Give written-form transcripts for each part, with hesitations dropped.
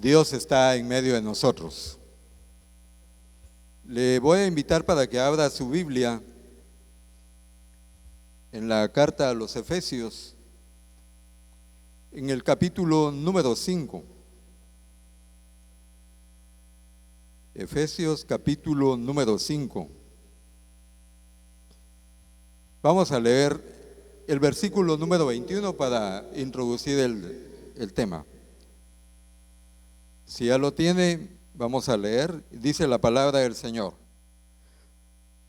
Dios está en medio de nosotros. Le voy a invitar para que abra su Biblia en la carta a los Efesios, en el capítulo número 5. Efesios capítulo número 5. Vamos a leer el versículo número 21 para introducir el tema. Si ya lo tiene, vamos a leer. Dice la palabra del Señor: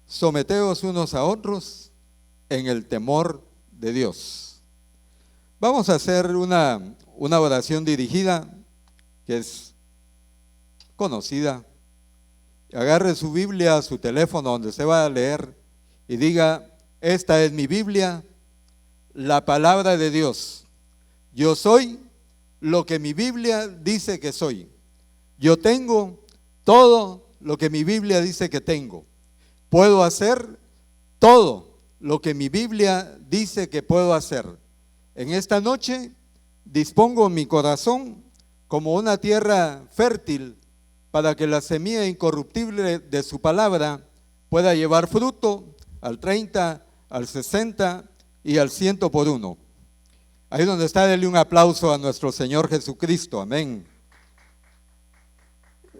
someteos unos a otros en el temor de Dios. Vamos a hacer una oración dirigida que es conocida. Agarre su Biblia, su teléfono donde se va a leer y diga: esta es mi Biblia, la palabra de Dios. Yo soy lo que mi Biblia dice que soy. Yo tengo todo lo que mi Biblia dice que tengo. Puedo hacer todo lo que mi Biblia dice que puedo hacer. En esta noche dispongo mi corazón como una tierra fértil para que la semilla incorruptible de su palabra pueda llevar fruto al 30, al 60 y al 100 por uno. Ahí donde está, denle un aplauso a nuestro Señor Jesucristo. Amén.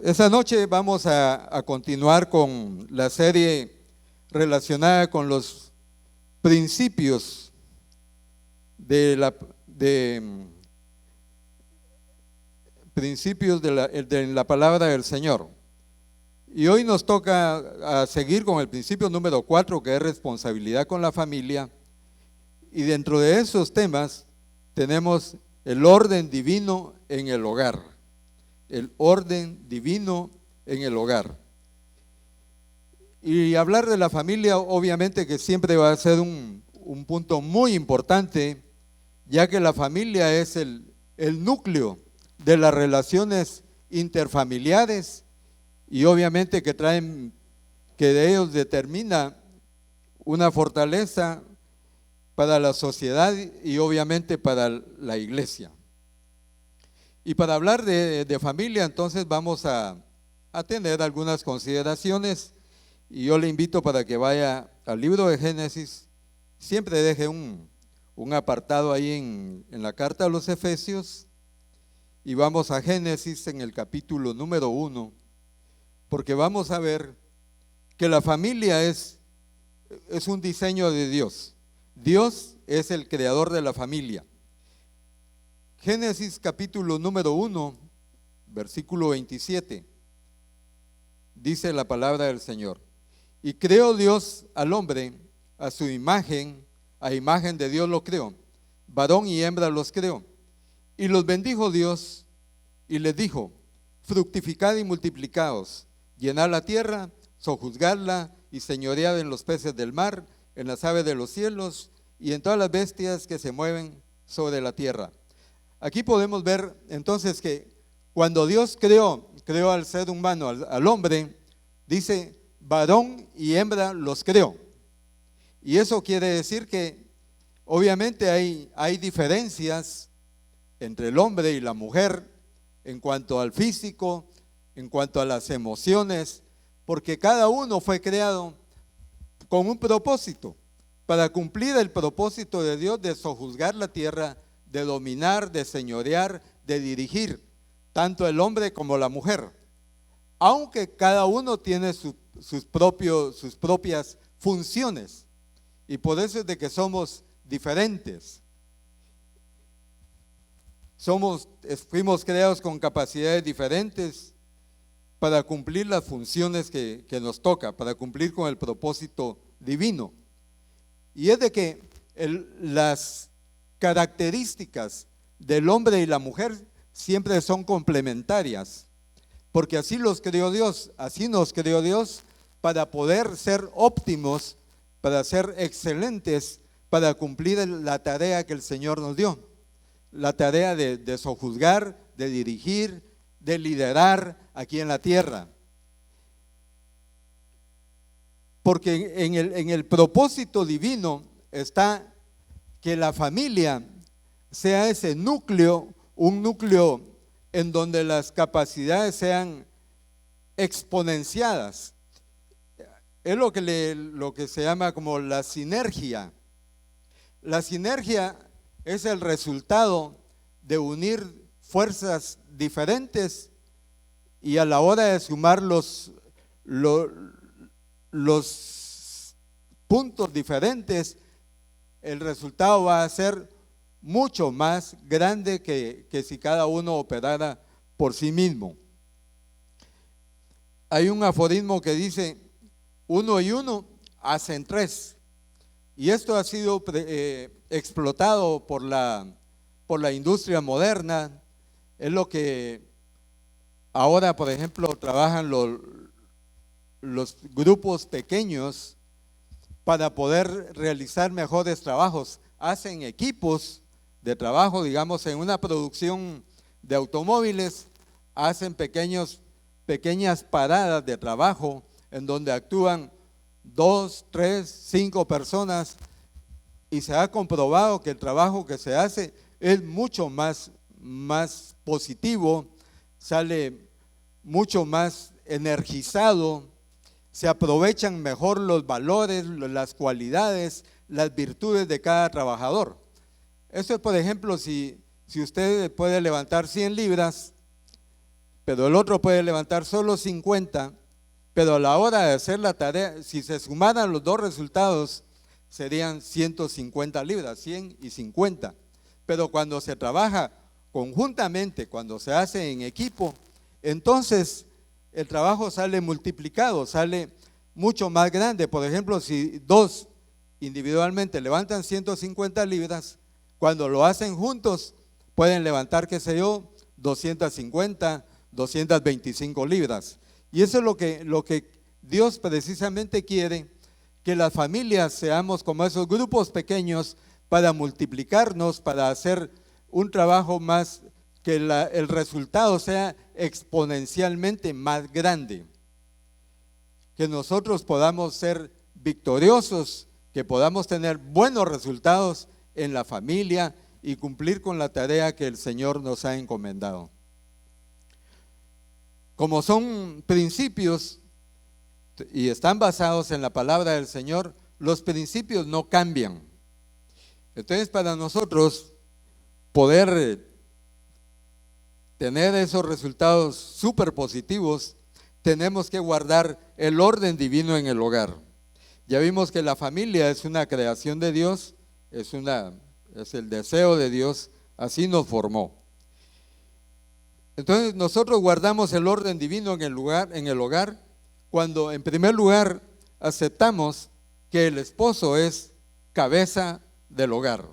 Esta noche vamos a continuar con la serie relacionada con los principios de la palabra del Señor. Y hoy nos toca a seguir con el principio número 4, que es responsabilidad con la familia. Y dentro de esos temas tenemos el orden divino en el hogar. El orden divino en el hogar. Y hablar de la familia, obviamente que siempre va a ser un punto muy importante, ya que la familia es el núcleo de las relaciones interfamiliares y obviamente que de ellos determina una fortaleza para la sociedad y obviamente para la iglesia. Y para hablar de familia, entonces vamos a tener algunas consideraciones, y yo le invito para que vaya al libro de Génesis. Siempre deje un apartado ahí en la carta a los Efesios, y vamos a Génesis en el capítulo número 1, porque vamos a ver que la familia es un diseño de Dios. Dios es el creador de la familia. Génesis capítulo número 1, versículo 27, dice la palabra del Señor: y creó Dios al hombre a su imagen, a imagen de Dios lo creó, varón y hembra los creó. Y los bendijo Dios y les dijo: fructificad y multiplicaos, llenad la tierra, sojuzgadla y señoread en los peces del mar, en las aves de los cielos y en todas las bestias que se mueven sobre la tierra. Aquí podemos ver entonces que cuando Dios creó al ser humano, al hombre, dice varón y hembra los creó. Y eso quiere decir que obviamente hay diferencias entre el hombre y la mujer en cuanto al físico, en cuanto a las emociones, porque cada uno fue creado con un propósito, para cumplir el propósito de Dios de sojuzgar la tierra, de dominar, de señorear, de dirigir, tanto el hombre como la mujer, aunque cada uno tiene sus propias funciones, y por eso es de que somos diferentes. Fuimos creados con capacidades diferentes para cumplir las funciones que nos toca, para cumplir con el propósito divino. Y es de que las características del hombre y la mujer siempre son complementarias, porque así los creó Dios, así nos creó Dios para poder ser óptimos, para ser excelentes, para cumplir la tarea que el Señor nos dio, la tarea de sojuzgar, de dirigir, de liderar aquí en la tierra. Porque en el propósito divino está que la familia sea ese núcleo, un núcleo en donde las capacidades sean exponenciadas. Es lo que se llama como la sinergia. La sinergia es el resultado de unir fuerzas diferentes y a la hora de sumar los puntos diferentes, el resultado va a ser mucho más grande que si cada uno operara por sí mismo. Hay un aforismo que dice: 1 y 1 hacen 3. Y esto ha sido explotado por la industria moderna. Es lo que ahora, por ejemplo, trabajan los grupos pequeños para poder realizar mejores trabajos. Hacen equipos de trabajo, digamos, en una producción de automóviles, hacen pequeñas paradas de trabajo en donde actúan 2, 3, 5 personas, y se ha comprobado que el trabajo que se hace es mucho más positivo, sale mucho más energizado, se aprovechan mejor los valores, las cualidades, las virtudes de cada trabajador. Eso es, por ejemplo, si usted puede levantar 100 libras, pero el otro puede levantar solo 50, pero a la hora de hacer la tarea, si se sumaran los dos resultados, serían 150 libras, 100 y 50. Pero cuando se trabaja conjuntamente, cuando se hace en equipo, entonces el trabajo sale multiplicado, sale mucho más grande. Por ejemplo, si dos individualmente levantan 150 libras, cuando lo hacen juntos, pueden levantar, qué sé yo, 250, 225 libras. Y eso es lo que Dios precisamente quiere, que las familias seamos como esos grupos pequeños para multiplicarnos, para hacer un trabajo más, que el resultado sea exponencialmente más grande. Que nosotros podamos ser victoriosos, que podamos tener buenos resultados en la familia y cumplir con la tarea que el Señor nos ha encomendado. Como son principios y están basados en la palabra del Señor, los principios no cambian. Entonces, para nosotros poder tener esos resultados súper positivos, tenemos que guardar el orden divino en el hogar. Ya vimos que la familia es una creación de Dios, es el deseo de Dios, así nos formó. Entonces nosotros guardamos el orden divino en el hogar, cuando en primer lugar aceptamos que el esposo es cabeza del hogar.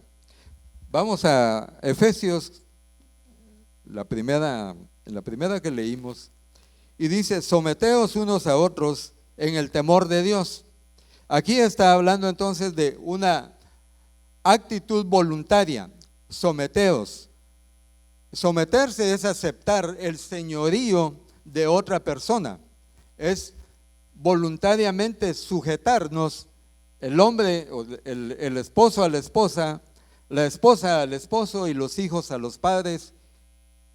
Vamos a Efesios, la primera que leímos, y dice: someteos unos a otros en el temor de Dios. Aquí está hablando entonces de una actitud voluntaria. Someteos. Someterse es aceptar el señorío de otra persona, es voluntariamente sujetarnos, el hombre, el esposo a la esposa al esposo, y los hijos a los padres,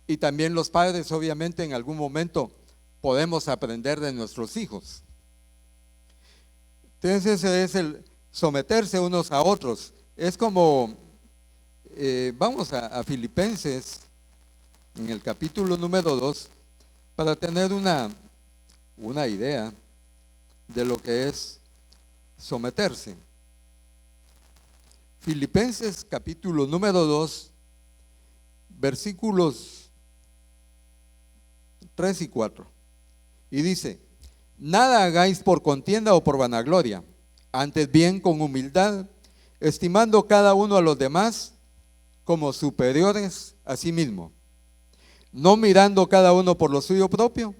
y también los padres obviamente en algún momento podemos aprender de nuestros hijos. Entonces ese es el someterse unos a otros. Es como, vamos a Filipenses, en el capítulo número 2, para tener una idea de lo que es someterse. Filipenses capítulo número 2, versículos 3 y 4. Y dice: nada hagáis por contienda o por vanagloria, antes bien con humildad, estimando cada uno a los demás como superiores a sí mismo, no mirando cada uno por lo suyo propio,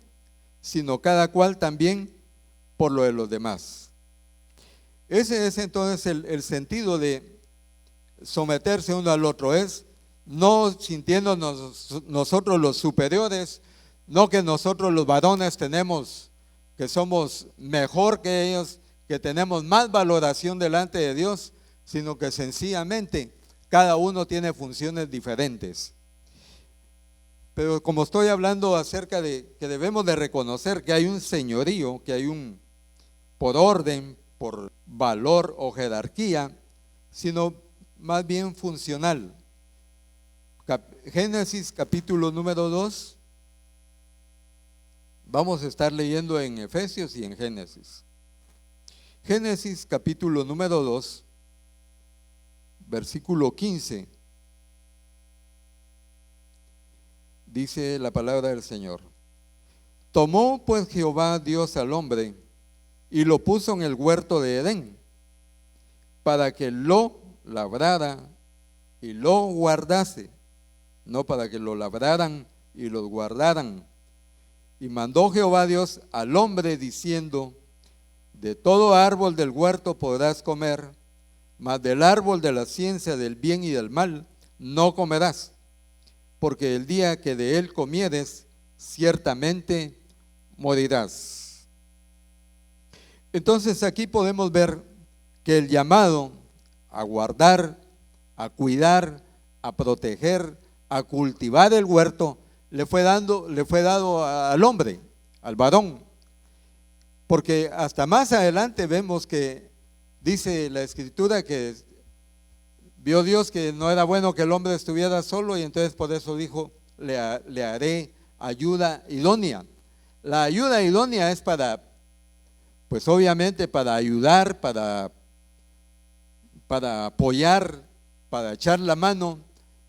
sino cada cual también por lo de los demás. Ese es entonces el sentido de someterse uno al otro, es no sintiéndonos nosotros los superiores, no que nosotros los varones que somos mejor que ellos, que tenemos más valoración delante de Dios, sino que sencillamente cada uno tiene funciones diferentes. Pero como estoy hablando acerca de que debemos de reconocer que hay un señorío, que hay un por orden, por valor o jerarquía, sino más bien funcional. Génesis capítulo número 2, vamos a estar leyendo en Efesios y en Génesis. Génesis capítulo número 2, versículo 15, dice la palabra del Señor. Tomó pues Jehová Dios al hombre y lo puso en el huerto de Edén, para que lo labrara y lo guardase, no para que lo labraran y lo guardaran. Y mandó Jehová Dios al hombre diciendo: de todo árbol del huerto podrás comer, mas del árbol de la ciencia del bien y del mal no comerás, porque el día que de él comieres, ciertamente morirás. Entonces aquí podemos ver que el llamado a guardar, a cuidar, a proteger, a cultivar el huerto le fue dado al hombre, al varón. Porque hasta más adelante vemos que dice la Escritura que vio Dios que no era bueno que el hombre estuviera solo, y entonces por eso dijo: le haré ayuda idónea. La ayuda idónea es para, pues obviamente para ayudar, para apoyar, para echar la mano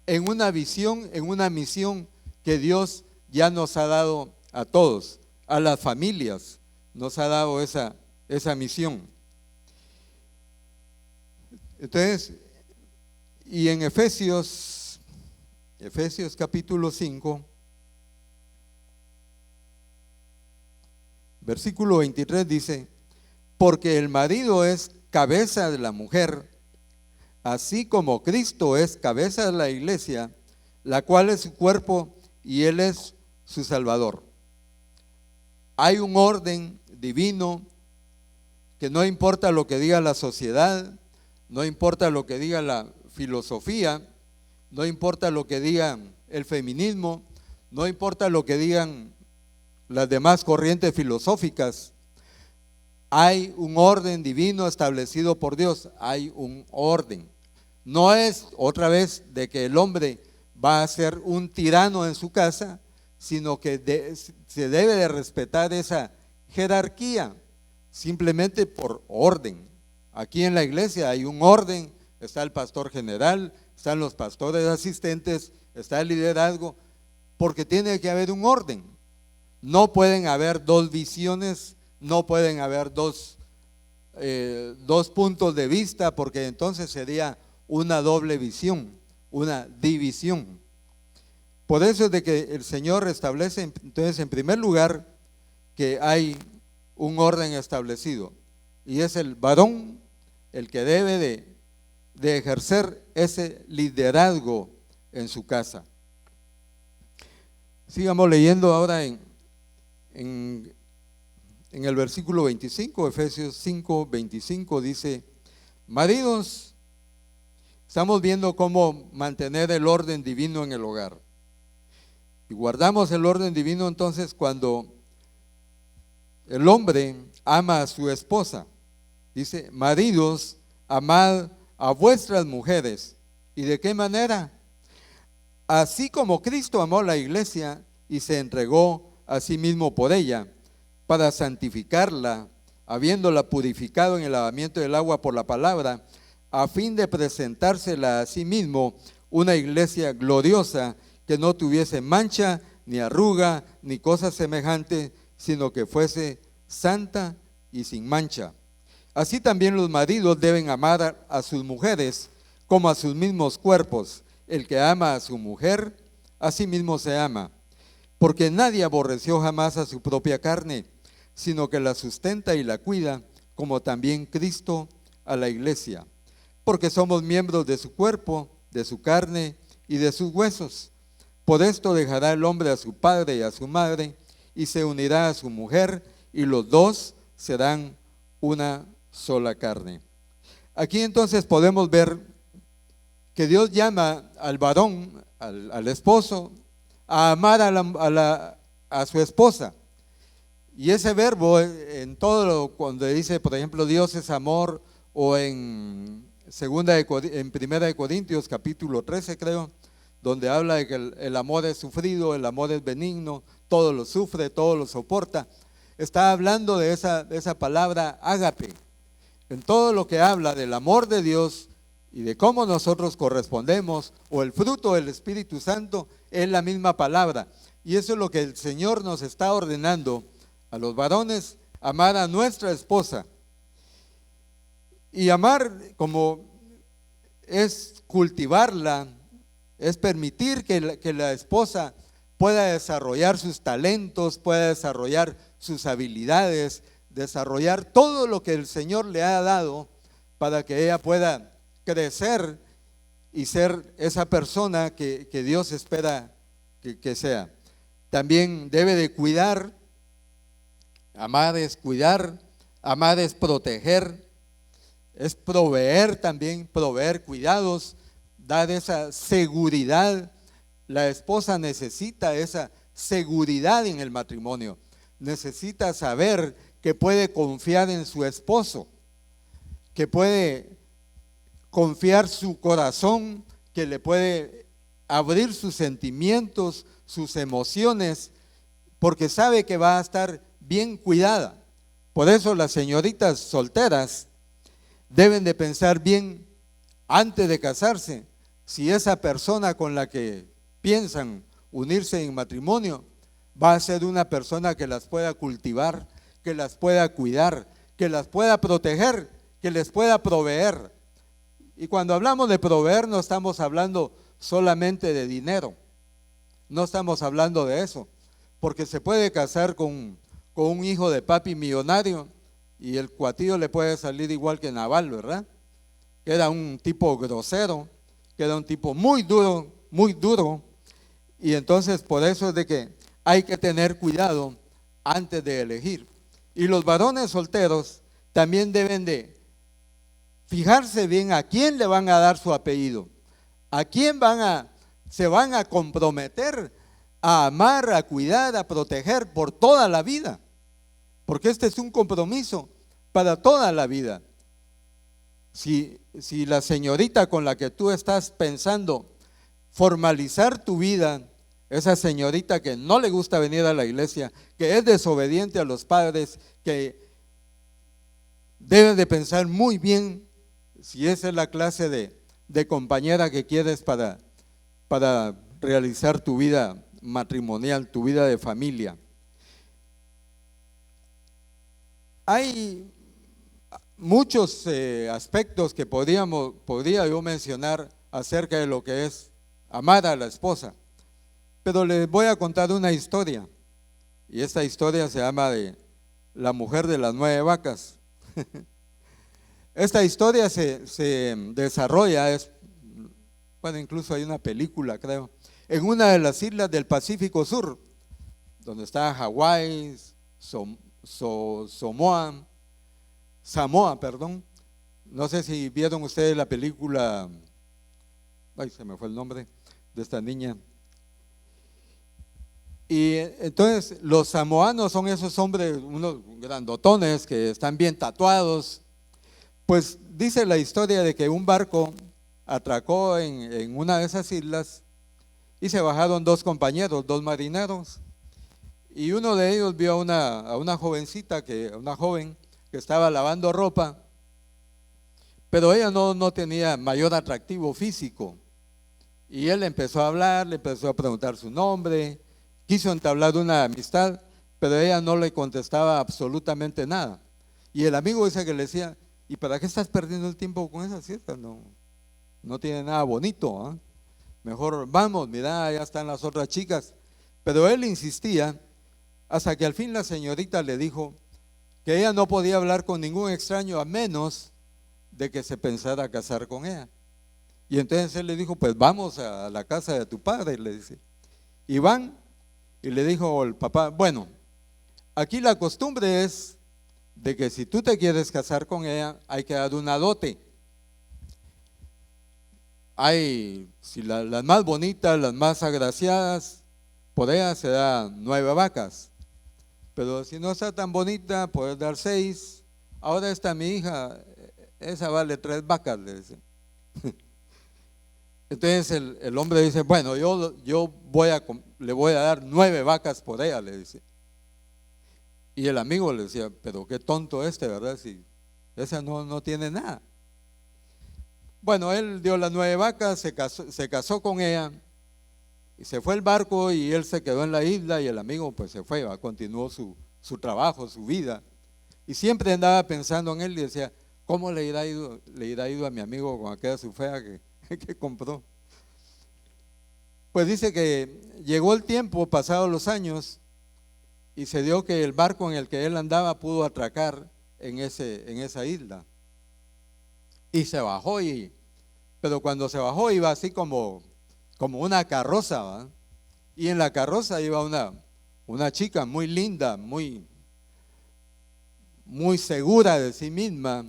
en una visión, en una misión que Dios ya nos ha dado a todos, a las familias, nos ha dado esa misión. Entonces, y en Efesios capítulo 5, versículo 23 dice: porque el marido es cabeza de la mujer, así como Cristo es cabeza de la iglesia, la cual es su cuerpo y Él es su Salvador. Hay un orden divino que no importa lo que diga la sociedad, no importa lo que diga la filosofía, no importa lo que diga el feminismo, no importa lo que digan las demás corrientes filosóficas. Hay un orden divino establecido por Dios, hay un orden. No es otra vez de que el hombre va a ser un tirano en su casa, sino que se debe de respetar esa jerarquía, simplemente por orden. Aquí en la iglesia hay un orden, está el pastor general, están los pastores asistentes, está el liderazgo, porque tiene que haber un orden. No pueden haber dos visiones, no pueden haber dos puntos de vista, porque entonces sería una doble visión, una división. Por eso es de que el Señor establece entonces en primer lugar que hay un orden establecido, y es el varón el que debe de ejercer ese liderazgo en su casa. Sigamos leyendo ahora en el versículo 25, Efesios 5, 25 dice: maridos, estamos viendo cómo mantener el orden divino en el hogar. Y guardamos el orden divino entonces cuando el hombre ama a su esposa. Dice: maridos, amad a vuestras mujeres. ¿Y de qué manera? Así como Cristo amó a la iglesia y se entregó a sí mismo por ella, para santificarla, habiéndola purificado en el lavamiento del agua por la palabra, a fin de presentársela a sí mismo una iglesia gloriosa, que no tuviese mancha, ni arruga, ni cosa semejante, sino que fuese santa y sin mancha. Así también los maridos deben amar a sus mujeres como a sus mismos cuerpos. El que ama a su mujer, a sí mismo se ama. Porque nadie aborreció jamás a su propia carne, sino que la sustenta y la cuida, como también Cristo a la iglesia. Porque somos miembros de su cuerpo, de su carne y de sus huesos. Por esto dejará el hombre a su padre y a su madre, y se unirá a su mujer, y los dos serán una sola carne. Aquí entonces podemos ver que Dios llama al varón, al esposo, a amar a su esposa. Y ese verbo en cuando dice, por ejemplo, Dios es amor, o en Primera de Corintios capítulo 13, creo, donde habla de que el amor es sufrido, el amor es benigno, todo lo sufre, todo lo soporta. Está hablando de esa palabra ágape. En todo lo que habla del amor de Dios y de cómo nosotros correspondemos, o el fruto del Espíritu Santo, es la misma palabra. Y eso es lo que el Señor nos está ordenando a los varones: amar a nuestra esposa. Y amar, como es cultivarla, es permitir que la esposa pueda desarrollar sus talentos, pueda desarrollar sus habilidades, desarrollar todo lo que el Señor le ha dado para que ella pueda crecer y ser esa persona que Dios espera que sea. También debe de cuidar. Amar es cuidar, amar es proteger, es proveer también, proveer cuidados, dar esa seguridad. La esposa necesita esa seguridad en el matrimonio, necesita saber que puede confiar en su esposo, que puede confiar su corazón, que le puede abrir sus sentimientos, sus emociones, porque sabe que va a estar bien cuidada. Por eso las señoritas solteras deben de pensar bien antes de casarse si esa persona con la que piensan unirse en matrimonio va a ser una persona que las pueda cultivar, que las pueda cuidar, que las pueda proteger, que les pueda proveer. Y cuando hablamos de proveer, no estamos hablando solamente de dinero, no estamos hablando de eso, porque se puede casar con un hijo de papi millonario y el cuatillo le puede salir igual que Naval, ¿verdad? Que era un tipo grosero, que era un tipo muy duro, y entonces por eso es de que hay que tener cuidado antes de elegir. Y los varones solteros también deben de fijarse bien a quién le van a dar su apellido, a quién se van a comprometer a amar, a cuidar, a proteger por toda la vida, porque este es un compromiso para toda la vida. Si la señorita con la que tú estás pensando formalizar tu vida, esa señorita que no le gusta venir a la iglesia, que es desobediente a los padres, que debe de pensar muy bien si esa es la clase de compañera que quieres para realizar tu vida matrimonial, tu vida de familia. Hay muchos aspectos que podría yo mencionar acerca de lo que es amar a la esposa, pero les voy a contar una historia, y esta historia se llama de la mujer de las 9 vacas. Esta historia se desarrolla, bueno, incluso hay una película, creo, en una de las islas del Pacífico Sur, donde está Hawái, Samoa, perdón. No sé si vieron ustedes la película, ay, se me fue el nombre de esta niña. Y entonces los samoanos son esos hombres, unos grandotones que están bien tatuados. Pues dice la historia de que un barco atracó en una de esas islas y se bajaron 2 compañeros, 2 marineros, y uno de ellos vio a una joven que estaba lavando ropa, pero ella no tenía mayor atractivo físico, y él empezó a hablar, le empezó a preguntar su nombre, quiso entablar una amistad, pero ella no le contestaba absolutamente nada. Y el amigo dice que le decía: ¿y para qué estás perdiendo el tiempo con esa cita? No tiene nada bonito, ¿eh? Mejor vamos, mira, ya están las otras chicas. Pero él insistía hasta que al fin la señorita le dijo que ella no podía hablar con ningún extraño a menos de que se pensara casar con ella. Y entonces él le dijo: pues vamos a la casa de tu padre, le dice. Y van, y le dijo el papá: bueno, aquí la costumbre es de que si tú te quieres casar con ella, hay que dar una dote. Hay, si las más bonitas, las más agraciadas, por ella se da 9 vacas, pero si no está tan bonita, puedes dar 6. Ahora está mi hija, esa vale 3 vacas, le dice. Entonces el hombre dice, bueno, yo le voy a dar 9 vacas por ella, le dice. Y el amigo le decía, pero qué tonto ¿verdad? Si esa no tiene nada. Bueno, él dio las 9 vacas, se casó con ella, y se fue el barco y él se quedó en la isla y el amigo pues se fue, continuó su trabajo, su vida. Y siempre andaba pensando en él y decía, ¿cómo le irá ido a mi amigo con aquella su fea que compró? Pues dice que llegó el tiempo, pasados los años, y se dio que el barco en el que él andaba pudo atracar en esa isla. Y se bajó, pero cuando se bajó iba así como una carroza, ¿va? Y en la carroza iba una chica muy linda, muy segura de sí misma,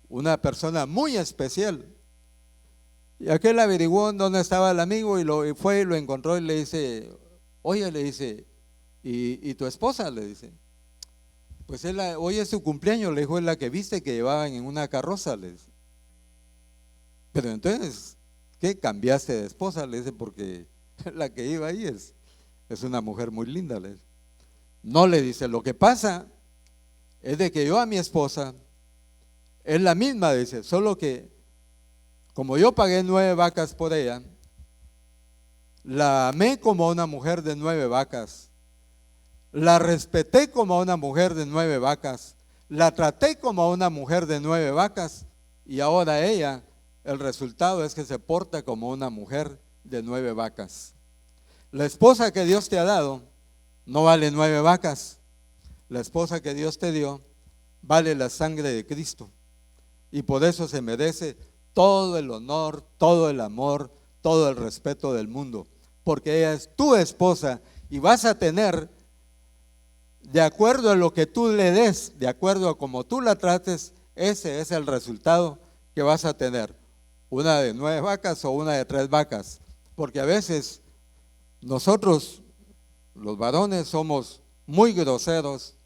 una persona muy especial. Y aquel averiguó dónde estaba el amigo y fue y lo encontró y le dice, oye, le dice, ¿y tu esposa? Le dice, pues hoy es su cumpleaños, le dijo, es la que viste que llevaban en una carroza, le dice. Pero entonces, ¿qué cambiaste de esposa? Le dice, porque la que iba ahí es una mujer muy linda, le dice. No, le dice, lo que pasa es de que yo a mi esposa es la misma, dice, solo que como yo pagué 9 vacas por ella, la amé como a una mujer de 9 vacas, la respeté como a una mujer de 9 vacas, la traté como a una mujer de 9 vacas y ahora ella, el resultado es que se porta como una mujer de 9 vacas. La esposa que Dios te ha dado no vale 9 vacas. La esposa que Dios te dio vale la sangre de Cristo y por eso se merece todo el honor, todo el amor, todo el respeto del mundo, porque ella es tu esposa y vas a tener, de acuerdo a lo que tú le des, de acuerdo a cómo tú la trates, ese es el resultado que vas a tener, una de 9 vacas o una de 3 vacas, porque a veces nosotros, los varones, somos muy groseros,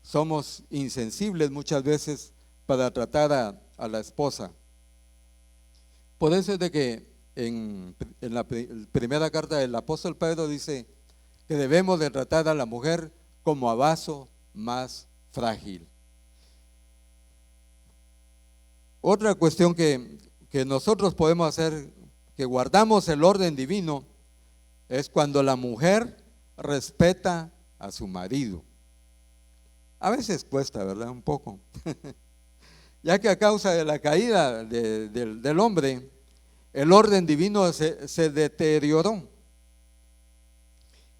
somos insensibles muchas veces para tratar a la esposa. Por eso es de que en la primera carta del apóstol Pedro dice que debemos de tratar a la mujer como a vaso más frágil. Otra cuestión que nosotros podemos hacer, que guardamos el orden divino, es cuando la mujer respeta a su marido. A veces cuesta, ¿verdad? Un poco. Ya que a causa de la caída del hombre, el orden divino se deterioró.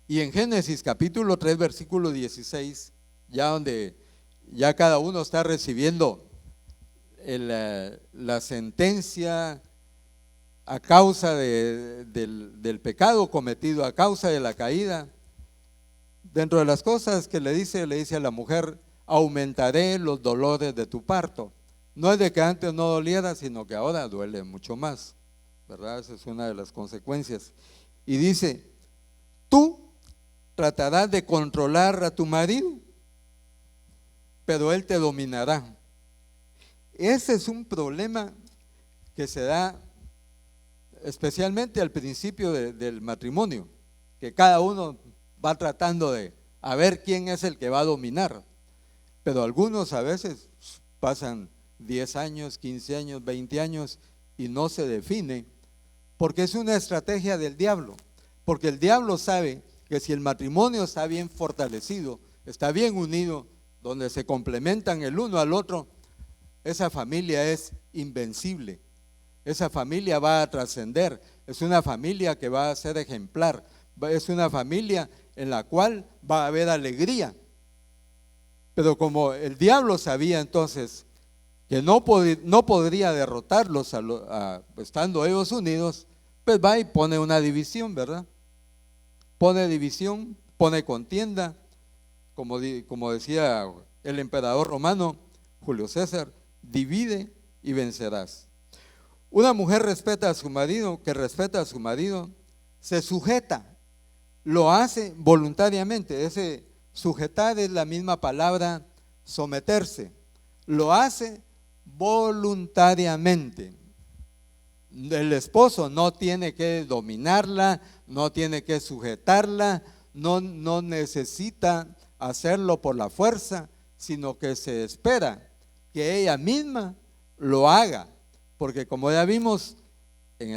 Y en Génesis capítulo 3, versículo 16, ya donde ya cada uno está recibiendo la sentencia a causa del pecado cometido, a causa de la caída. Dentro de las cosas que le dice a la mujer, aumentaré los dolores de tu parto. No es de que antes no doliera, sino que ahora duele mucho más, ¿verdad? Esa es una de las consecuencias. Y dice, tú tratarás de controlar a tu marido, pero él te dominará. Ese es un problema que se da especialmente al principio del matrimonio, que cada uno va tratando de a ver quién es el que va a dominar, pero algunos a veces pasan 10 años, 15 años, 20 años y no se define, porque es una estrategia del diablo, porque el diablo sabe que si el matrimonio está bien fortalecido, está bien unido, donde se complementan el uno al otro, esa familia es invencible, esa familia va a trascender, es una familia que va a ser ejemplar, es una familia en la cual va a haber alegría. Pero como el diablo sabía entonces que no podría derrotarlos estando ellos unidos, pues va y pone una división, ¿verdad? Pone división, pone contienda, como decía el emperador romano Julio César, divide y vencerás. Una mujer respeta a su marido, que respeta a su marido, se sujeta, lo hace voluntariamente. Ese sujetar es la misma palabra someterse. Lo hace voluntariamente. El esposo no tiene que dominarla, no tiene que sujetarla, no necesita hacerlo por la fuerza, sino que se espera que ella misma lo haga. Porque como ya vimos en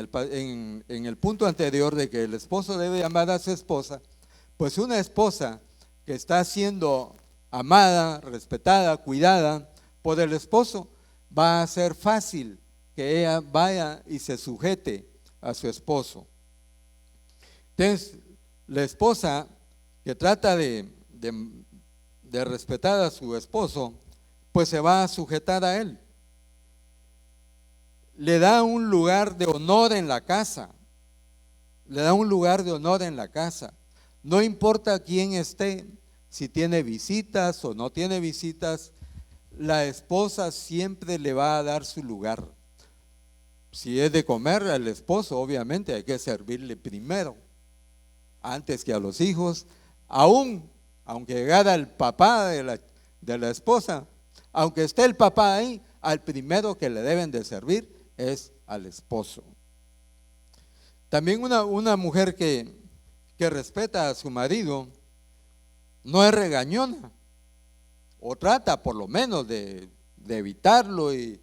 el punto anterior de que el esposo debe amar a su esposa, pues una esposa que está siendo amada, respetada, cuidada por el esposo, va a ser fácil que ella vaya y se sujete a su esposo. Entonces, la esposa que trata de respetar a su esposo, pues se va a sujetar a él. Le da un lugar de honor en la casa. Le da un lugar de honor en la casa. No importa quién esté, si tiene visitas o no tiene visitas, la esposa siempre le va a dar su lugar. Si es de comer al esposo, obviamente hay que servirle primero, antes que a los hijos, aunque llegara el papá de la esposa, aunque esté el papá ahí, al primero que le deben de servir es al esposo. También una mujer que respeta a su marido no es regañona, o trata por lo menos de evitarlo, y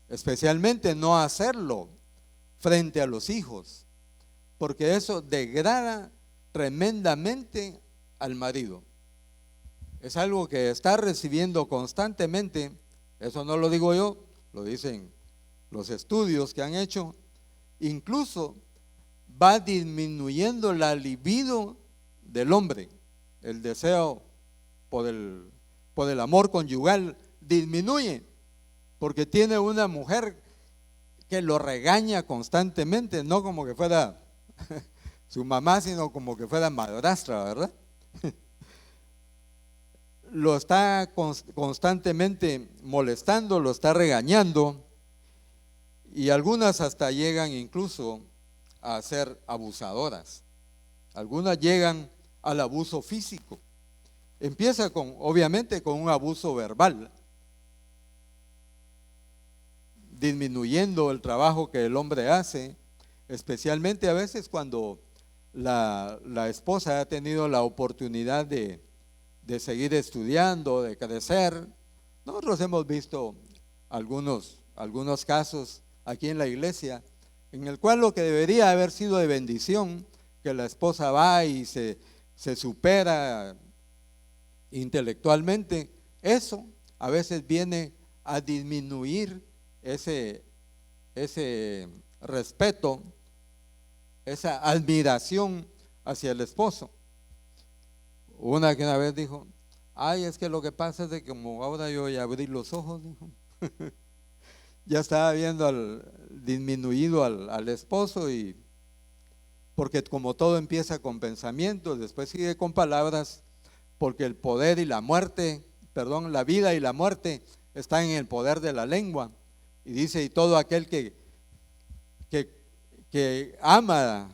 especialmente no hacerlo frente a los hijos, porque eso degrada tremendamente al marido. Es algo que está recibiendo constantemente. Eso no lo digo yo, lo dicen los estudios que han hecho. Incluso va disminuyendo la libido del hombre, el deseo por el amor conyugal disminuye, porque tiene una mujer que lo regaña constantemente, no como que fuera su mamá, sino como que fuera madrastra, ¿verdad? Lo está constantemente molestando, lo está regañando, y algunas hasta llegan incluso a ser abusadoras. Algunas llegan al abuso físico. Empieza obviamente con un abuso verbal, disminuyendo el trabajo que el hombre hace, especialmente a veces cuando la esposa ha tenido la oportunidad de seguir estudiando, de crecer. Nosotros hemos visto algunos casos aquí en la iglesia, en el cual lo que debería haber sido de bendición, que la esposa va y se supera intelectualmente, eso a veces viene a disminuir ese respeto, esa admiración hacia el esposo. Una vez dijo: ay, es que lo que pasa es de que como ahora yo ya abrí los ojos, dijo, ya estaba viendo disminuido al esposo, y porque como todo empieza con pensamientos, después sigue con palabras, porque el poder y la muerte, la vida y la muerte están en el poder de la lengua. Y dice: y todo aquel que ama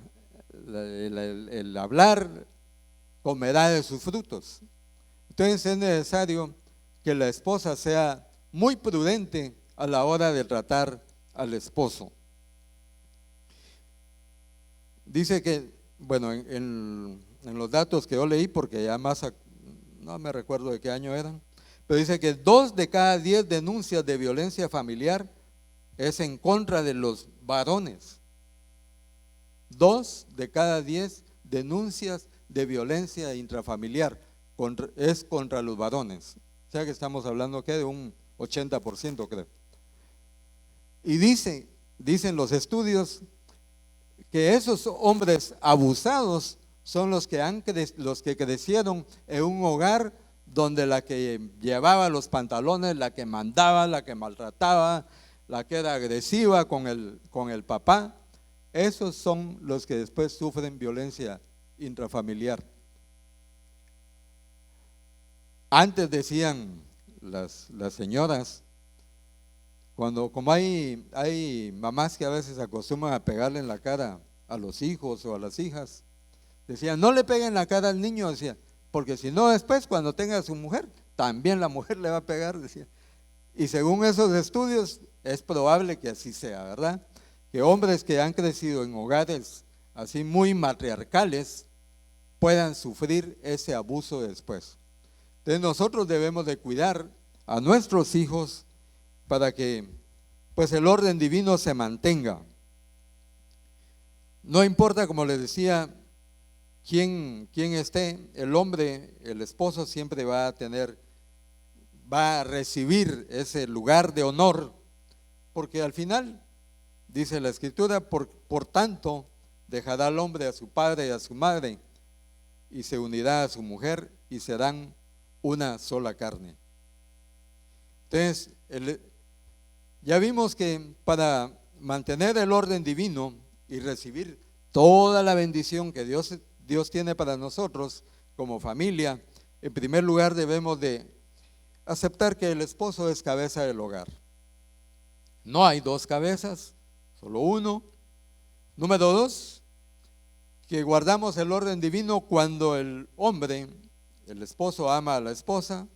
el hablar, comerá de sus frutos. Entonces es necesario que la esposa sea muy prudente a la hora de tratar al esposo. Dice que, bueno, en los datos que yo leí, porque ya más no me recuerdo de qué año eran, pero dice que 2 de cada 10 denuncias de violencia familiar es en contra de los varones. 2 de cada 10 denuncias de violencia intrafamiliar es contra los varones. O sea que estamos hablando de un 80%, creo. Y dicen los estudios que esos hombres abusados son los que crecieron en un hogar donde la que llevaba los pantalones, la que mandaba, la que maltrataba, la que era agresiva con el papá, esos son los que después sufren violencia intrafamiliar. Antes decían las señoras, como hay mamás que a veces acostumbran a pegarle en la cara a los hijos o a las hijas, Decía, no le peguen la cara al niño, decía, porque si no después cuando tenga a su mujer, también la mujer le va a pegar, decía. Y según esos estudios, es probable que así sea, ¿verdad? Que hombres que han crecido en hogares así muy matriarcales puedan sufrir ese abuso después. Entonces nosotros debemos de cuidar a nuestros hijos para que pues el orden divino se mantenga. No importa, como les decía, quién esté, el hombre, el esposo siempre va a recibir ese lugar de honor, porque al final, dice la Escritura, por tanto, dejará al hombre a su padre y a su madre, y se unirá a su mujer, y serán una sola carne. Entonces, ya vimos que para mantener el orden divino y recibir toda la bendición que Dios tiene para nosotros como familia, en primer lugar debemos de aceptar que el esposo es cabeza del hogar. No hay dos cabezas, solo uno. Número dos, que guardamos el orden divino cuando el hombre, el esposo, ama a la esposa.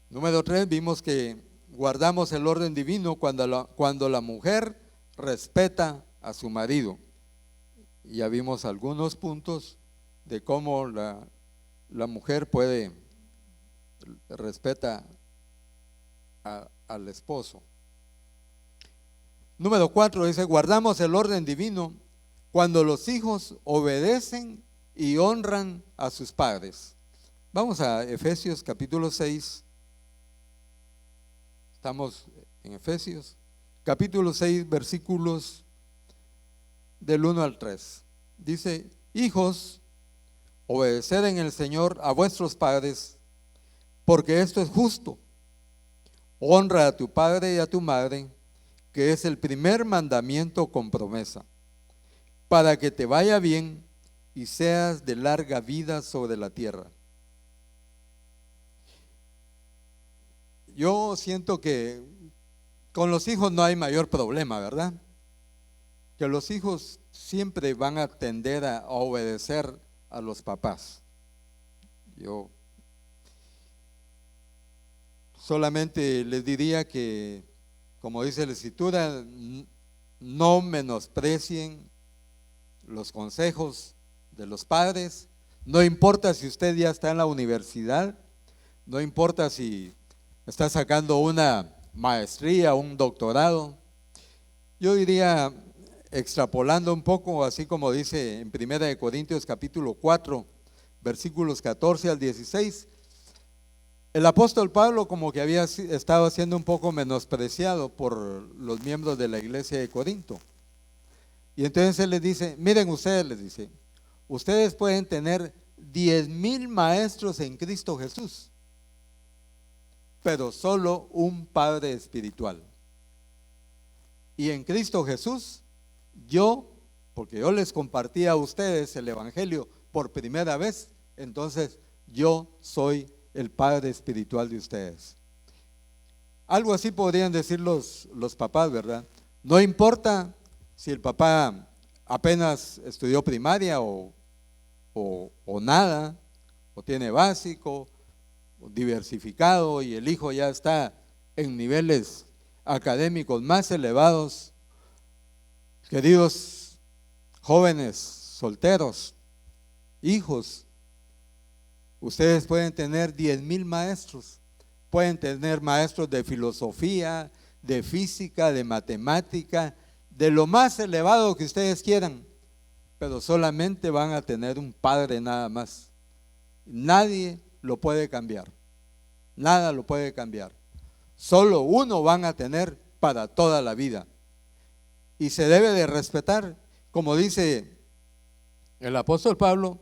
Número tres, vimos que guardamos el orden divino cuando la mujer respeta a su marido. Y ya vimos algunos puntos de cómo la mujer respeta al esposo. Número 4 dice, guardamos el orden divino cuando los hijos obedecen y honran a sus padres. Vamos a Efesios capítulo 6. Estamos en Efesios capítulo 6, versículos del 1 al 3. Dice, hijos, obedeced en el Señor a vuestros padres, porque esto es justo. Honra a tu padre y a tu madre, que es el primer mandamiento con promesa, para que te vaya bien y seas de larga vida sobre la tierra. Yo siento que con los hijos no hay mayor problema, ¿verdad? Que los hijos siempre van a tender a obedecer a los papás. Yo solamente les diría que, como dice la Escritura, no menosprecien los consejos de los padres. No importa si usted ya está en la universidad, no importa si está sacando una maestría, un doctorado. Yo diría, extrapolando un poco, así como dice en 1 Corintios capítulo 4, versículos 14 al 16, el apóstol Pablo como que había estado siendo un poco menospreciado por los miembros de la iglesia de Corinto. Y entonces él les dice, miren ustedes, les dice, ustedes pueden tener 10,000 maestros en Cristo Jesús, pero solo un padre espiritual. Y en Cristo Jesús, porque yo les compartí a ustedes el evangelio por primera vez, entonces yo soy el padre espiritual de ustedes. Algo así podrían decir los papás, ¿verdad? No importa si el papá apenas estudió primaria o nada, o tiene básico, o diversificado, y el hijo ya está en niveles académicos más elevados. Queridos jóvenes, solteros, hijos, ustedes pueden tener 10,000 maestros, pueden tener maestros de filosofía, de física, de matemática, de lo más elevado que ustedes quieran, pero solamente van a tener un padre nada más. Nadie lo puede cambiar, nada lo puede cambiar. Solo uno van a tener para toda la vida. Y se debe de respetar, como dice el apóstol Pablo,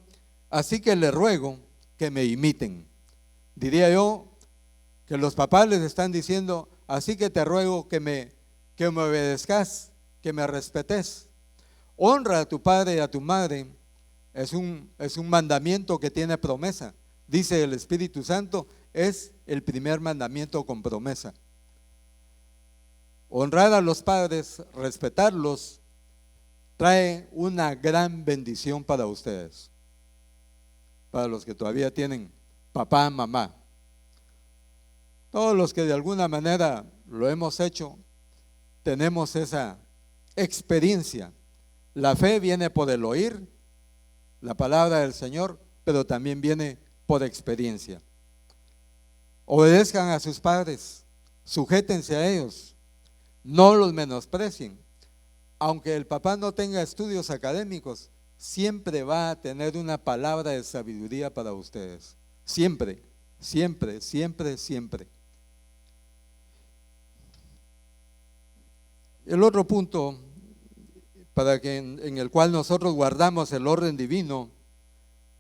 así que les ruego que me imiten. Diría yo que los papás les están diciendo, así que te ruego que me obedezcas, que me respetes. Honra a tu padre y a tu madre, es un mandamiento que tiene promesa. Dice el Espíritu Santo, es el primer mandamiento con promesa. Honrar a los padres, respetarlos, trae una gran bendición para ustedes, para los que todavía tienen papá, mamá. Todos los que de alguna manera lo hemos hecho, tenemos esa experiencia. La fe viene por el oír la palabra del Señor, pero también viene por experiencia. Obedezcan a sus padres, sujétense a ellos, no los menosprecien. Aunque el papá no tenga estudios académicos, siempre va a tener una palabra de sabiduría para ustedes. Siempre, siempre, siempre, siempre. El otro punto para que en el cual nosotros guardamos el orden divino,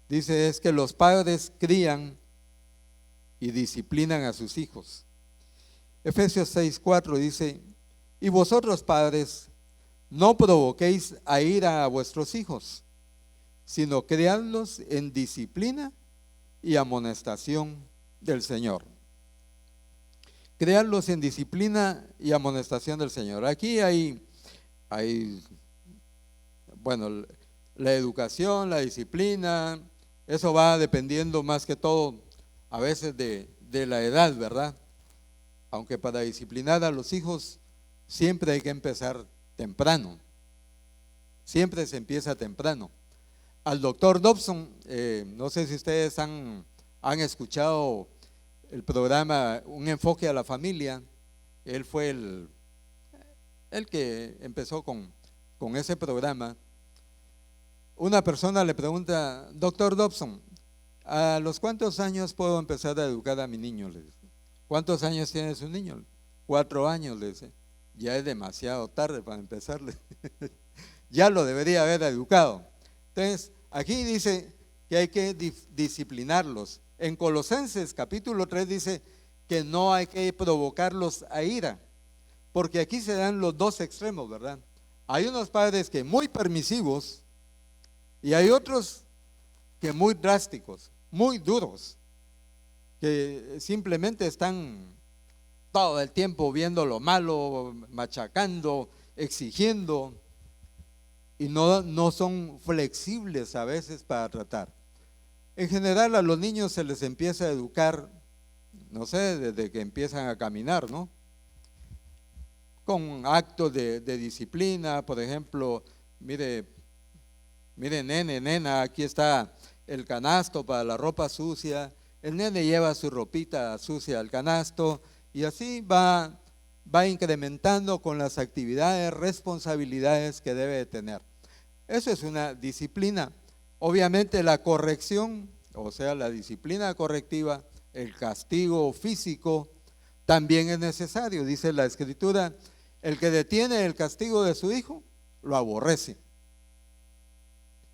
dice, es que los padres crían y disciplinan a sus hijos. Efesios 6:4 dice, y vosotros padres, no provoquéis a ira a vuestros hijos, sino criadlos en disciplina y amonestación del Señor. Criarlos en disciplina y amonestación del Señor. Aquí hay bueno, la educación, la disciplina, eso va dependiendo más que todo a veces de la edad, ¿verdad? Aunque para disciplinar a los hijos siempre hay que empezar temprano. Siempre se empieza temprano. Al doctor Dobson, no sé si ustedes han escuchado el programa Un enfoque a la familia. Él fue el que empezó con ese programa. Una persona le pregunta, doctor Dobson, ¿a los cuántos años puedo empezar a educar a mi niño? Le dice. ¿Cuántos años tiene su niño? 4 años, le dice. Ya es demasiado tarde para empezarle. Ya lo debería haber educado. Entonces, aquí dice que hay que disciplinarlos. En Colosenses capítulo 3 dice que no hay que provocarlos a ira, porque aquí se dan los dos extremos, ¿verdad? Hay unos padres que muy permisivos y hay otros que muy drásticos, muy duros, que simplemente están todo el tiempo viendo lo malo, machacando, exigiendo, y no son flexibles a veces para tratar. En general a los niños se les empieza a educar, no sé, desde que empiezan a caminar, ¿no? Con actos de disciplina, por ejemplo, mire nene, nena, aquí está el canasto para la ropa sucia, el nene lleva su ropita sucia al canasto y así va incrementando con las actividades, responsabilidades que debe de tener. Eso es una disciplina. Obviamente la corrección, o sea, la disciplina correctiva, el castigo físico, también es necesario. Dice la Escritura, el que detiene el castigo de su hijo, lo aborrece.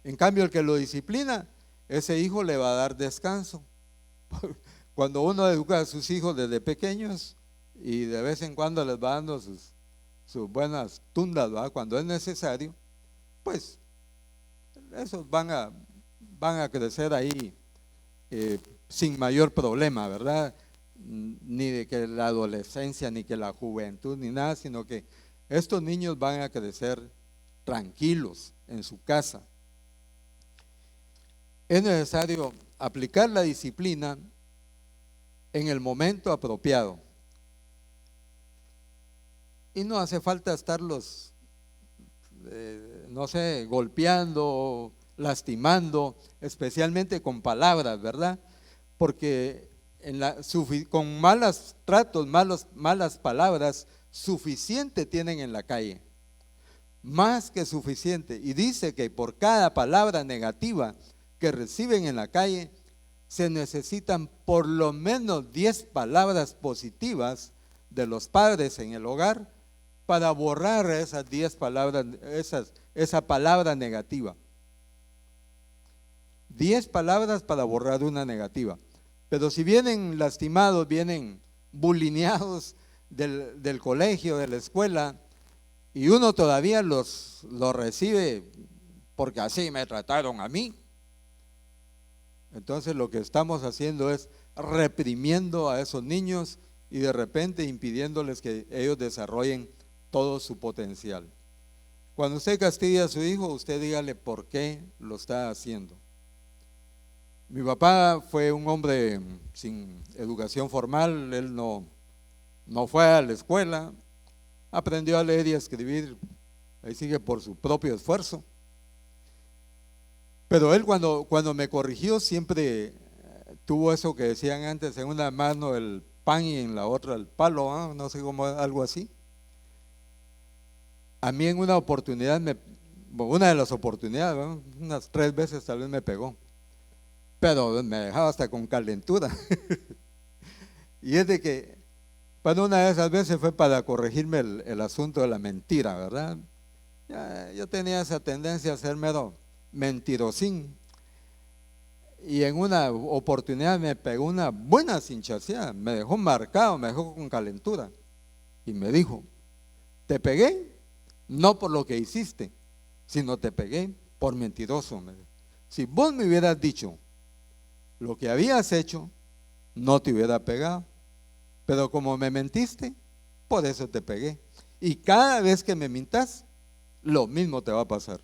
En cambio, el que lo disciplina, ese hijo le va a dar descanso. Cuando uno educa a sus hijos desde pequeños y de vez en cuando les va dando sus buenas tundas, ¿verdad? Cuando es necesario, pues esos van a crecer ahí sin mayor problema, ¿verdad? Ni de que la adolescencia, ni que la juventud, ni nada, sino que estos niños van a crecer tranquilos en su casa. Es necesario aplicar la disciplina en el momento apropiado. Y no hace falta estarlos, no sé, golpeando, lastimando, especialmente con palabras, ¿verdad? Porque con malos tratos, malas palabras, suficiente tienen en la calle. Más que suficiente. Y dice que por cada palabra negativa que reciben en la calle, se necesitan por lo menos 10 palabras positivas de los padres en el hogar para borrar esas 10 palabras, esa palabra negativa. 10 palabras para borrar una negativa. Pero si vienen lastimados, vienen bulineados del colegio, de la escuela, y uno todavía los recibe porque así me trataron a mí, entonces lo que estamos haciendo es reprimiendo a esos niños y de repente impidiéndoles que ellos desarrollen todo su potencial. Cuando usted castigue a su hijo, usted dígale por qué lo está haciendo. Mi papá fue un hombre sin educación formal, él no fue a la escuela, aprendió a leer y a escribir, ahí sigue por su propio esfuerzo. Pero él cuando me corrigió siempre tuvo eso que decían antes, en una mano el pan y en la otra el palo, ¿eh? No sé cómo, algo así. A mí en una oportunidad, una de las oportunidades, ¿no? Unas 3 veces tal vez me pegó, pero me dejaba hasta con calentura. Y es de que, bueno, una de esas veces fue para corregirme el asunto de la mentira, ¿verdad? Yo tenía esa tendencia a ser mero mentirosín. Y en una oportunidad me pegó una buena cinchaseada, me dejó marcado, me dejó con calentura. Y me dijo, te pegué no por lo que hiciste, sino te pegué por mentiroso. Si vos me hubieras dicho lo que habías hecho, no te hubiera pegado. Pero como me mentiste, por eso te pegué. Y cada vez que me mintas, lo mismo te va a pasar.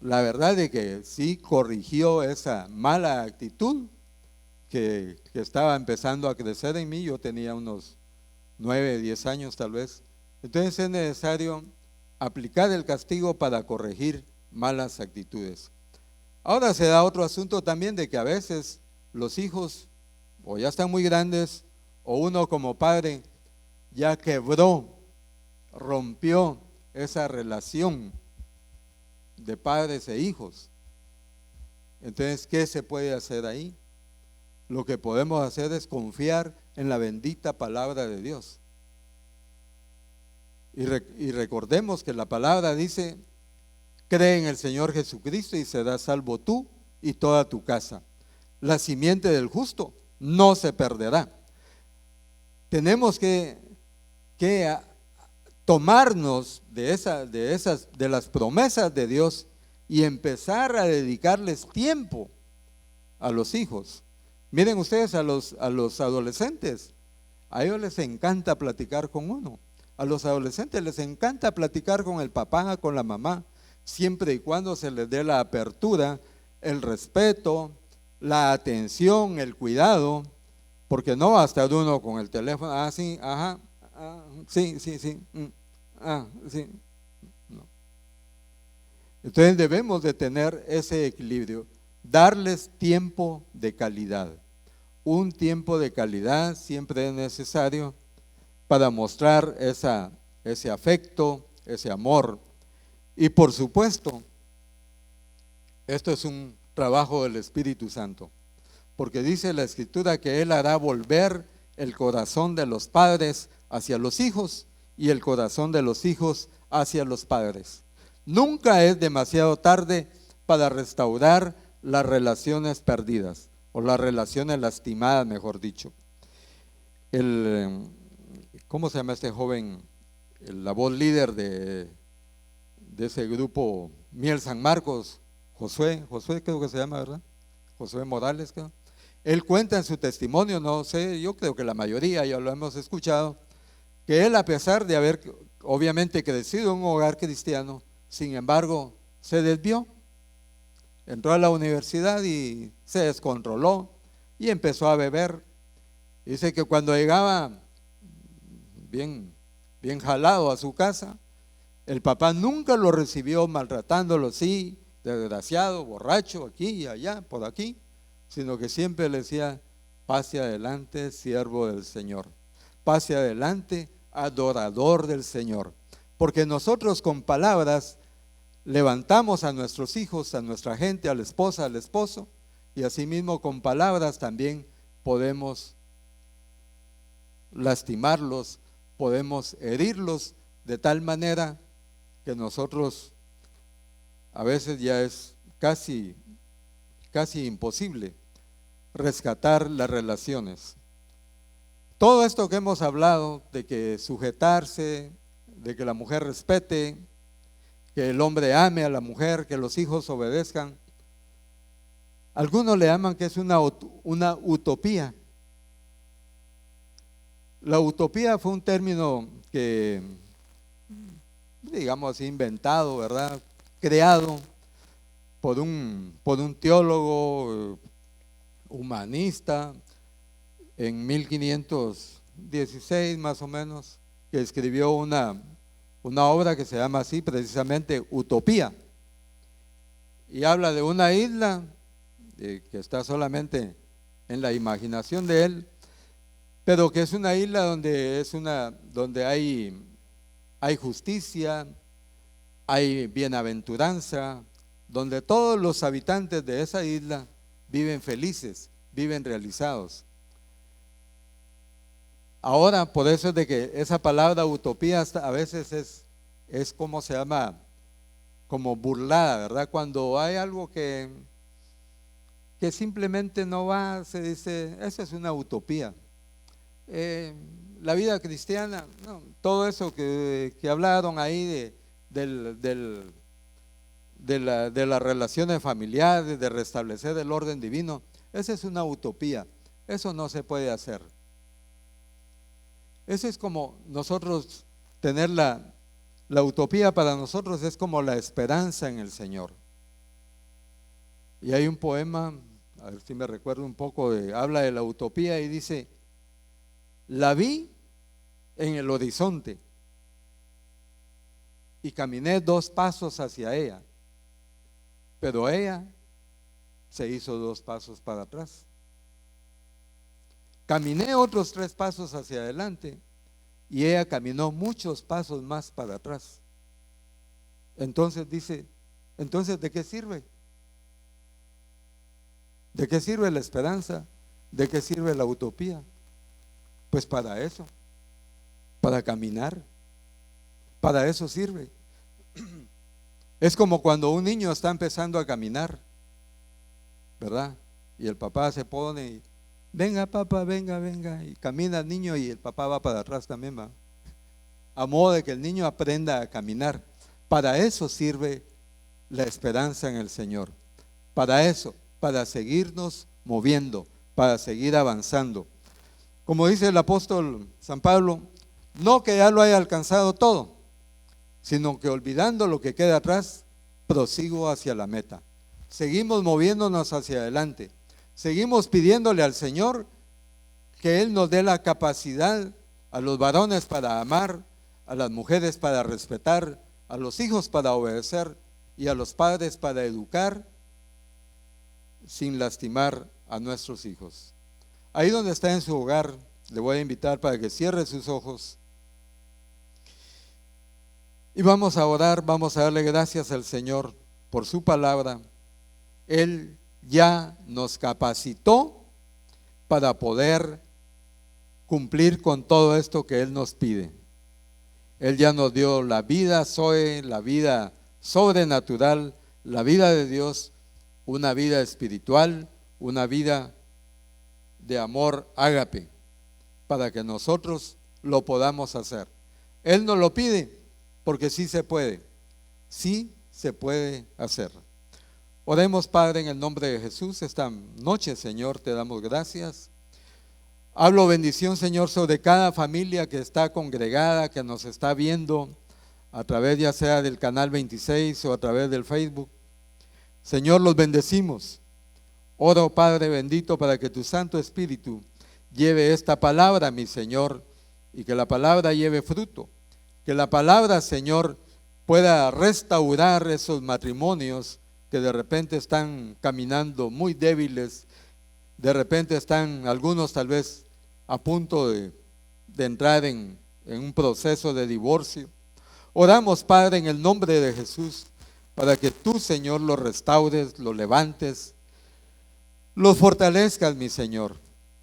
La verdad es que sí corrigió esa mala actitud que estaba empezando a crecer en mí. Yo tenía unos 9, 10 años tal vez. Entonces es necesario aplicar el castigo para corregir malas actitudes. Ahora se da otro asunto también de que a veces los hijos o ya están muy grandes o uno como padre ya quebró, rompió esa relación de padres e hijos. Entonces, ¿qué se puede hacer ahí? Lo que podemos hacer es confiar en la bendita palabra de Dios. Y recordemos que la palabra dice, cree en el Señor Jesucristo y serás salvo tú y toda tu casa. La simiente del justo no se perderá. Tenemos que tomarnos de las promesas de Dios y empezar a dedicarles tiempo a los hijos. Miren ustedes a los adolescentes, a ellos les encanta platicar con uno. A los adolescentes les encanta platicar con el papá, con la mamá, siempre y cuando se les dé la apertura, el respeto, la atención, el cuidado, porque no basta de uno con el teléfono, sí, ajá, sí, sí, sí, sí. No. Entonces debemos de tener ese equilibrio, darles tiempo de calidad. Un tiempo de calidad siempre es necesario para mostrar ese afecto, ese amor. Y por supuesto, esto es un trabajo del Espíritu Santo, porque dice la Escritura que Él hará volver el corazón de los padres hacia los hijos y el corazón de los hijos hacia los padres. Nunca es demasiado tarde para restaurar las relaciones perdidas o las relaciones lastimadas, mejor dicho. ¿Cómo se llama este joven? La voz líder de ese grupo Miel San Marcos, Josué creo que se llama, ¿verdad? Josué Morales, creo. Él cuenta en su testimonio, no sé, yo creo que la mayoría ya lo hemos escuchado, que él, a pesar de haber obviamente crecido en un hogar cristiano, sin embargo se desvió, entró a la universidad y se descontroló y empezó a beber. Dice que cuando llegaba bien jalado a su casa, el papá nunca lo recibió maltratándolo, sí, desgraciado, borracho, aquí y allá, por aquí, sino que siempre le decía, pase adelante, siervo del Señor, pase adelante, adorador del Señor, porque nosotros con palabras levantamos a nuestros hijos, a nuestra gente, a la esposa, al esposo, y asimismo con palabras también podemos lastimarlos, podemos herirlos de tal manera que nosotros a veces ya es casi imposible rescatar las relaciones. Todo esto que hemos hablado de que sujetarse, de que la mujer respete, que el hombre ame a la mujer, que los hijos obedezcan, algunos le llaman que es una utopía. La utopía fue un término que digamos así, inventado, ¿verdad? Creado por un teólogo humanista en 1516 más o menos, que escribió una obra que se llama así precisamente Utopía, y habla de una isla que está solamente en la imaginación de él, pero que es una isla donde hay justicia, hay bienaventuranza, donde todos los habitantes de esa isla viven felices, viven realizados. Ahora, por eso es de que esa palabra utopía a veces es como se llama, como burlada, ¿verdad? Cuando hay algo que simplemente no va, se dice, esa es una utopía. La vida cristiana, no, todo eso que hablaron ahí de las relaciones familiares, de restablecer el orden divino, esa es una utopía, eso no se puede hacer. Eso es como nosotros tener la utopía para nosotros es como la esperanza en el Señor. Y hay un poema, a ver si me recuerdo un poco, habla de la utopía y dice: la vi en el horizonte y caminé 2 pasos hacia ella, pero ella se hizo 2 pasos para atrás. Caminé otros 3 pasos hacia adelante y ella caminó muchos pasos más para atrás. Entonces dice, entonces ¿de qué sirve? ¿De qué sirve la esperanza? ¿De qué sirve la utopía? Pues para eso, para caminar, para eso sirve. Es como cuando un niño está empezando a caminar, ¿verdad? Y el papá se pone y, venga papá, venga, venga, y camina el niño y el papá va para atrás también, va. A modo de que el niño aprenda a caminar. Para eso sirve la esperanza en el Señor. Para eso, para seguirnos moviendo, para seguir avanzando. Como dice el apóstol San Pablo, no que ya lo haya alcanzado todo, sino que olvidando lo que queda atrás, prosigo hacia la meta. Seguimos moviéndonos hacia adelante. Seguimos pidiéndole al Señor que Él nos dé la capacidad a los varones para amar, a las mujeres para respetar, a los hijos para obedecer y a los padres para educar sin lastimar a nuestros hijos. Ahí donde está en su hogar, le voy a invitar para que cierre sus ojos y vamos a orar, vamos a darle gracias al Señor por su palabra. Él ya nos capacitó para poder cumplir con todo esto que Él nos pide. Él ya nos dio la vida Zoe, la vida sobrenatural, la vida de Dios, una vida espiritual, una vida de amor ágape, para que nosotros lo podamos hacer. Él nos lo pide porque sí se puede hacer. Oremos, Padre, en el nombre de Jesús. Esta noche, Señor, te damos gracias. Hablo bendición, Señor, sobre cada familia que está congregada, que nos está viendo a través ya sea del canal 26 o a través del Facebook. Señor, los bendecimos. Oro, Padre bendito, para que tu Santo Espíritu lleve esta palabra, mi Señor, y que la palabra lleve fruto. Que la palabra, Señor, pueda restaurar esos matrimonios que de repente están caminando muy débiles, de repente están algunos tal vez a punto de entrar en un proceso de divorcio. Oramos, Padre, en el nombre de Jesús, para que tú, Señor, los restaures, los levantes, los fortalezcas, mi Señor,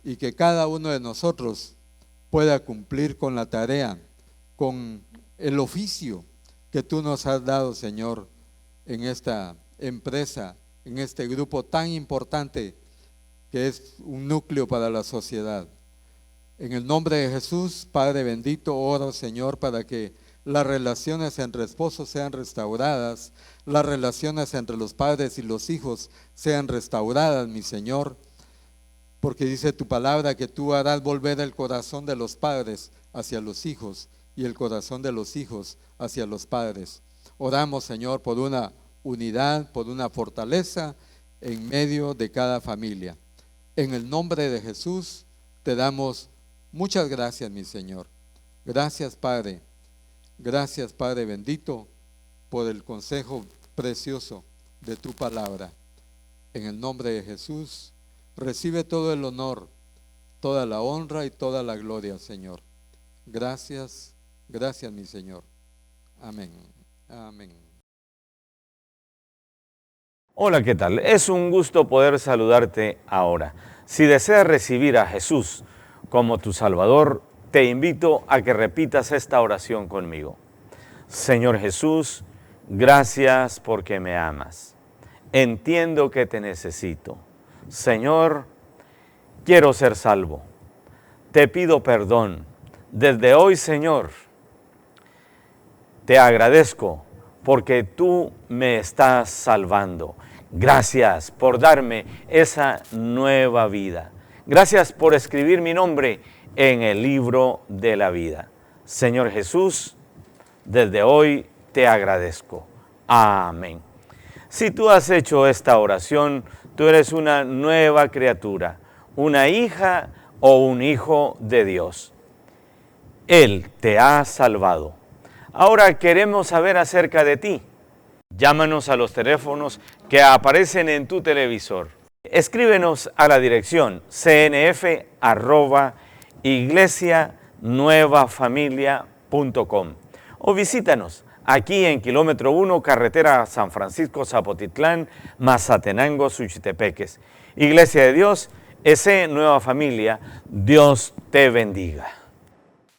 y que cada uno de nosotros pueda cumplir con la tarea, con el oficio que tú nos has dado, Señor, en esta empresa, en este grupo tan importante que es un núcleo para la sociedad. En el nombre de Jesús, Padre bendito, oro, Señor, para que las relaciones entre esposos sean restauradas, las relaciones entre los padres y los hijos sean restauradas, mi Señor, porque dice tu palabra que tú harás volver el corazón de los padres hacia los hijos y el corazón de los hijos hacia los padres. Oramos, Señor, por una unidad, por una fortaleza en medio de cada familia. En el nombre de Jesús te damos muchas gracias, mi Señor. Gracias, Padre. Gracias, Padre bendito, por el consejo precioso de tu palabra. En el nombre de Jesús, recibe todo el honor, toda la honra y toda la gloria, Señor. Gracias, gracias, mi Señor. Amén. Amén. Hola, ¿qué tal? Es un gusto poder saludarte ahora. Si deseas recibir a Jesús como tu Salvador, te invito a que repitas esta oración conmigo. Señor Jesús, gracias porque me amas. Entiendo que te necesito. Señor, quiero ser salvo. Te pido perdón. Desde hoy, Señor, te agradezco porque tú me estás salvando. Gracias por darme esa nueva vida. Gracias por escribir mi nombre en el libro de la vida. Señor Jesús, desde hoy te agradezco. Amén. Si tú has hecho esta oración, tú eres una nueva criatura, una hija o un hijo de Dios. Él te ha salvado. Ahora queremos saber acerca de ti. Llámanos a los teléfonos que aparecen en tu televisor. Escríbenos a la dirección cnf@iglesianuevafamilia.com o visítanos aquí en kilómetro 1, carretera San Francisco, Zapotitlán, Mazatenango, Suchitepeques. Iglesia de Dios, S. Nueva Familia, Dios te bendiga.